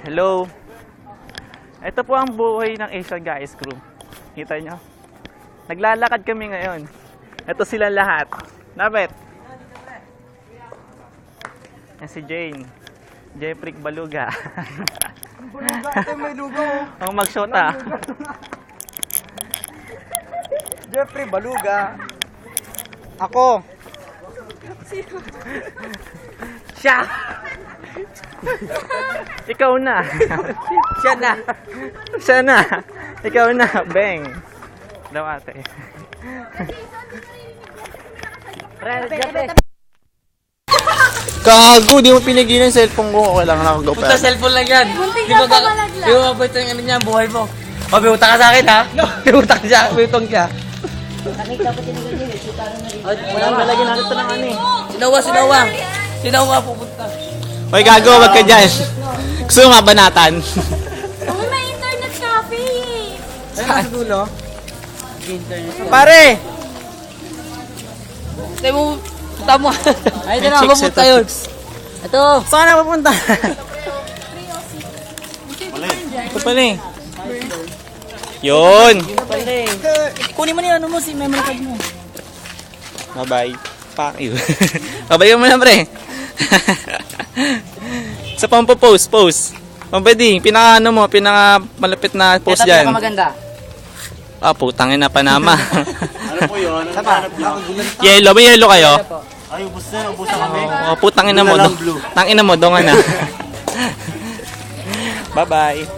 Hello. Ito po ang buhay ng Asian Guys Crew. Kita nyo? Naglalakad kami ngayon. Ito sila lahat. Napit? Yan si Jane. Jeffrey Baluga. Baluga, ito may lugaw. Ang magshota. Jeffrey Baluga. Ako. Siya! Ikaw na. Siya na. Siya na. Ikaw na. Beng. Daw ate. Gago, di mo pinigilan yung cellphone ko. Okay lang, nakagaw Punta pa. cellphone lang yan. Muntik Di na ba pamalaglag. Di ba mabait yung ano niya, buhay mo? Mabiuta ka sa akin ha? Biuta ka siya, biutong siya. Walang lalagyan natin ito ng ano eh. Sinawa. Sinawa pupunta. Hoy, gago, wag ka dyan. Gusto mo nga banatan? Oh, may internet cafe eh. Ayun sa dulo. Pare! Tayo mo, punta mo. Ay, ito na, Chicks, pupunta ito, yun. chicks. Ito. Saan na pupunta? Ito pala eh. Yun! Kunin mo na yun, ano mo, si memory card mo. Bye-bye. Fuck you. Bye-bye mo na, pre. Sa pampo-post, post. Pambedi, pinaka malapit na post Ito, dyan. maganda. Ah, putangin na Panama. Ano po yun? Ano hanap niyo? Yellow, may yellow kayo? Ay, ubus na kami. Oh, putangin na mo. Wala lang blue. Tangin na mo, dongan na. Bye-bye.